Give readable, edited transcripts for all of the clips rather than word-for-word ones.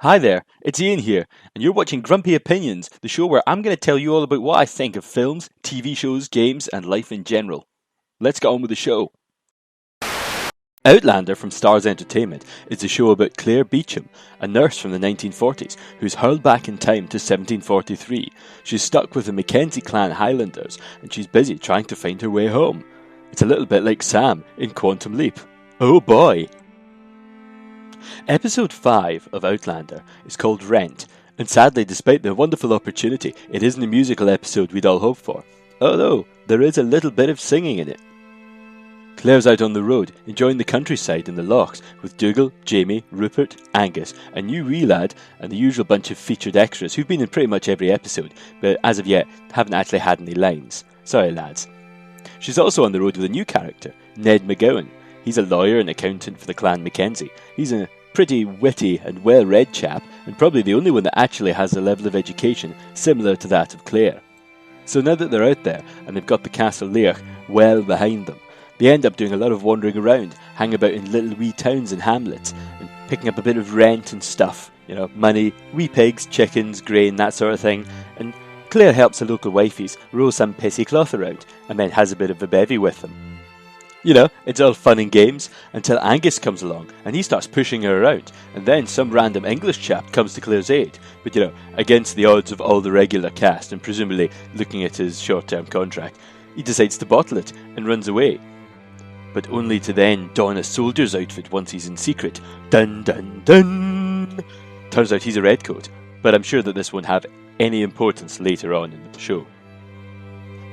Hi there, it's Ian here, and you're watching Grumpy Opinions, the show where I'm going to tell you all about what I think of films, TV shows, games, and life in general. Let's get on with the show. Outlander from Starz Entertainment is a show about Claire Beecham, a nurse from the 1940s who's hurled back in time to 1743. She's stuck with the Mackenzie clan Highlanders, and she's busy trying to find her way home. It's a little bit like Sam in Quantum Leap. Oh boy! Episode 5 of Outlander is called Rent, and sadly, despite the wonderful opportunity, it isn't a musical episode we'd all hoped for, although there is a little bit of singing in it. Claire's out on the road, enjoying the countryside in the lochs with Dougal, Jamie, Rupert, Angus, a new wee lad, and the usual bunch of featured extras who've been in pretty much every episode, but as of yet haven't actually had any lines. Sorry lads. She's also on the road with a new character, Ned McGowan. He's a lawyer and accountant for the clan Mackenzie. He's a pretty witty and well-read chap, and probably the only one that actually has a level of education similar to that of Claire. So now that they're out there, and they've got the Castle Leach well behind them, they end up doing a lot of wandering around, hanging about in little wee towns and hamlets, and picking up a bit of rent and stuff, money, wee pigs, chickens, grain, that sort of thing, and Claire helps the local wifeys roll some pissy cloth around, and then has a bit of a bevy with them. It's all fun and games, until Angus comes along, and he starts pushing her around, and then some random English chap comes to Claire's aid, but against the odds of all the regular cast, and presumably looking at his short-term contract, he decides to bottle it, and runs away. But only to then don a soldier's outfit once he's in secret. Dun dun dun! Turns out he's a redcoat, but I'm sure that this won't have any importance later on in the show.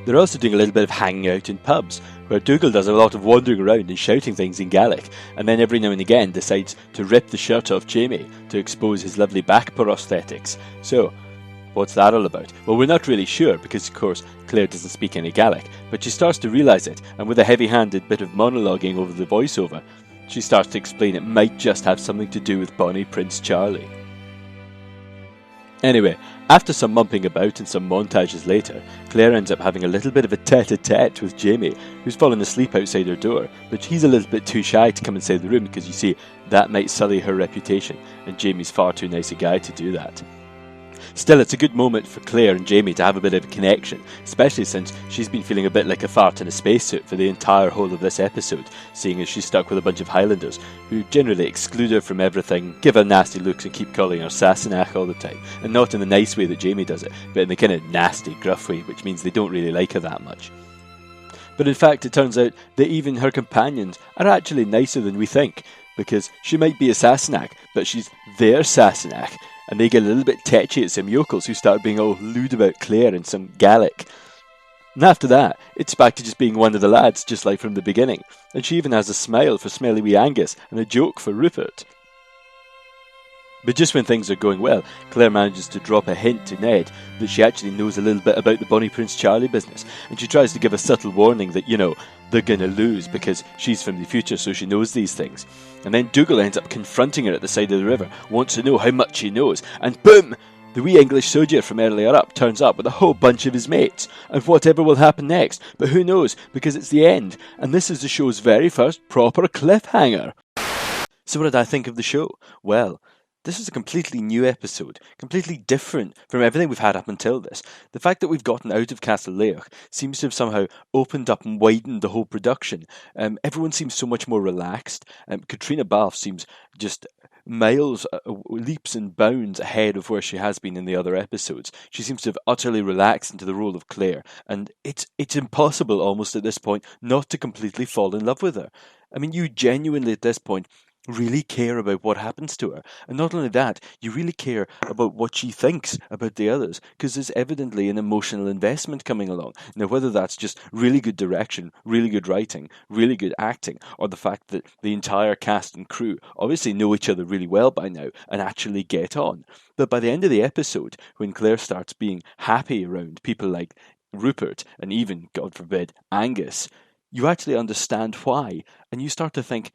They're also doing a little bit of hanging out in pubs, where Dougal does a lot of wandering around and shouting things in Gaelic, and then every now and again decides to rip the shirt off Jamie to expose his lovely back prosthetics. So, what's that all about? Well, we're not really sure, because of course Claire doesn't speak any Gaelic, but she starts to realise it, and with a heavy-handed bit of monologuing over the voiceover, she starts to explain it might just have something to do with Bonnie Prince Charlie. Anyway, after some mumping about and some montages later, Claire ends up having a little bit of a tete-a-tete with Jamie, who's fallen asleep outside her door, but he's a little bit too shy to come inside the room because you see, that might sully her reputation, and Jamie's far too nice a guy to do that. Still, it's a good moment for Claire and Jamie to have a bit of a connection, especially since she's been feeling a bit like a fart in a spacesuit for the entire whole of this episode, seeing as she's stuck with a bunch of Highlanders, who generally exclude her from everything, give her nasty looks and keep calling her Sassenach all the time, and not in the nice way that Jamie does it, but in the kind of nasty, gruff way, which means they don't really like her that much. But in fact, it turns out that even her companions are actually nicer than we think, because she might be a Sassenach, but she's their Sassenach, and they get a little bit tetchy at some yokels who start being all lewd about Claire in some Gaelic. And after that, it's back to just being one of the lads, just like from the beginning, and she even has a smile for smelly wee Angus and a joke for Rupert. But just when things are going well, Claire manages to drop a hint to Ned that she actually knows a little bit about the Bonnie Prince Charlie business, and she tries to give a subtle warning that, they're gonna lose because she's from the future, so she knows these things. And then Dougal ends up confronting her at the side of the river, wants to know how much she knows, and boom! The wee English soldier from earlier up turns up with a whole bunch of his mates, and whatever will happen next, but who knows, because it's the end, and this is the show's very first proper cliffhanger. So what did I think of the show? Well, this is a completely new episode, completely different from everything we've had up until this. The fact that we've gotten out of Castle Leach seems to have somehow opened up and widened the whole production. Everyone seems so much more relaxed. Katrina Balfe seems just miles, leaps and bounds ahead of where she has been in the other episodes. She seems to have utterly relaxed into the role of Claire, and it's impossible almost at this point not to completely fall in love with her. I mean, you genuinely at this point really care about what happens to her. And not only that, you really care about what she thinks about the others, because there's evidently an emotional investment coming along. Now, whether that's just really good direction, really good writing, really good acting, or the fact that the entire cast and crew obviously know each other really well by now and actually get on. But by the end of the episode, when Claire starts being happy around people like Rupert and even, God forbid, Angus, you actually understand why, and you start to think,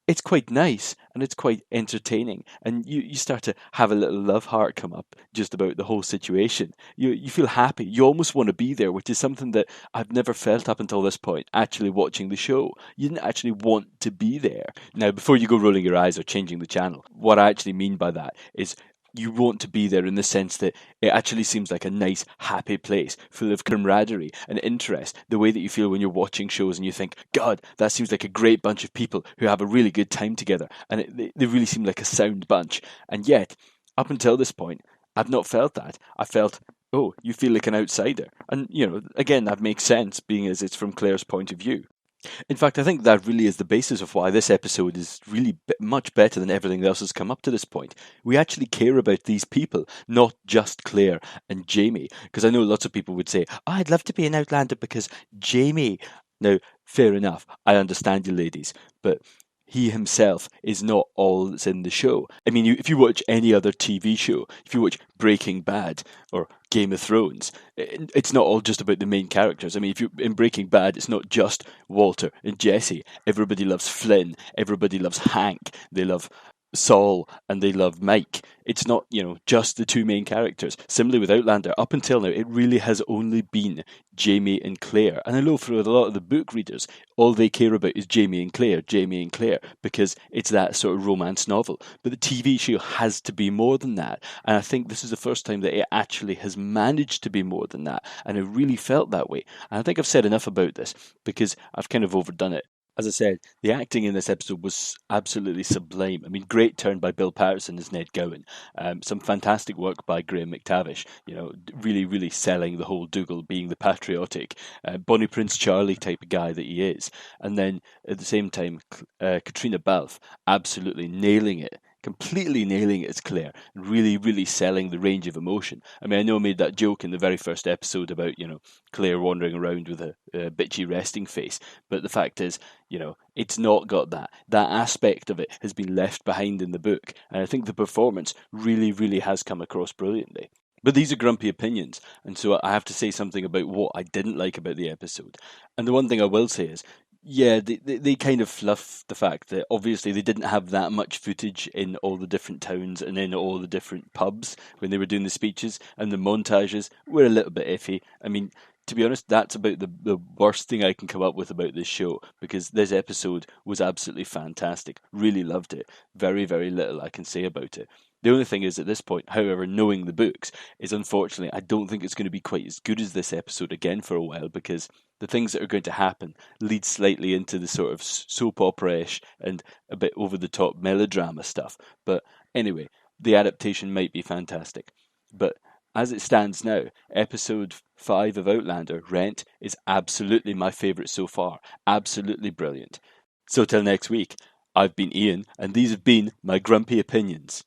it's quite nice and it's quite entertaining, and you start to have a little love heart come up just about the whole situation. You feel happy. You almost want to be there, which is something that I've never felt up until this point, actually watching the show. You didn't actually want to be there. Now, before you go rolling your eyes or changing the channel, what I actually mean by that is you want to be there in the sense that it actually seems like a nice, happy place full of camaraderie and interest. The way that you feel when you're watching shows and you think, God, that seems like a great bunch of people who have a really good time together. And they really seem like a sound bunch. And yet, up until this point, I've not felt that. I felt, oh, you feel like an outsider. And, again, that makes sense, being as it's from Claire's point of view. In fact, I think that really is the basis of why this episode is really much better than everything else has come up to this point. We actually care about these people, not just Claire and Jamie. Because I know lots of people would say, oh, I'd love to be an Outlander because Jamie. Now, fair enough, I understand you ladies, but he himself is not all that's in the show. I mean, if you watch any other TV show, if you watch Breaking Bad or Game of Thrones, it's not all just about the main characters. I mean, if you're in Breaking Bad, it's not just Walter and Jesse. Everybody loves Flynn. Everybody loves Hank. They love Saul and they love Mike. It's not, just the two main characters. Similarly with Outlander, up until now, it really has only been Jamie and Claire. And I know for a lot of the book readers, all they care about is Jamie and Claire, because it's that sort of romance novel. But the TV show has to be more than that. And I think this is the first time that it actually has managed to be more than that. And it really felt that way. And I think I've said enough about this because I've kind of overdone it. As I said, the acting in this episode was absolutely sublime. I mean, great turn by Bill Patterson as Ned Gowan. Some fantastic work by Graham McTavish. Really, really selling the whole Dougal being the patriotic, Bonnie Prince Charlie type of guy that he is. And then at the same time, Katrina Balfe absolutely nailing it. Completely nailing it as Claire, really, really selling the range of emotion. I mean, I know I made that joke in the very first episode about, Claire wandering around with a bitchy resting face, but the fact is, it's not got that. That aspect of it has been left behind in the book, and I think the performance really, really has come across brilliantly. But these are grumpy opinions, and so I have to say something about what I didn't like about the episode. And the one thing I will say is, yeah, they kind of fluff the fact that obviously they didn't have that much footage in all the different towns and in all the different pubs when they were doing the speeches, and the montages were a little bit iffy. I mean, to be honest, that's about the worst thing I can come up with about this show, because this episode was absolutely fantastic. Really loved it. Very, very little I can say about it. The only thing is, at this point, however, knowing the books, is unfortunately, I don't think it's going to be quite as good as this episode again for a while, because the things that are going to happen lead slightly into the sort of soap opera-ish and a bit over-the-top melodrama stuff. But anyway, the adaptation might be fantastic. But as it stands now, episode 5 of Outlander, Rent, is absolutely my favourite so far. Absolutely brilliant. So till next week, I've been Ian, and these have been my grumpy opinions.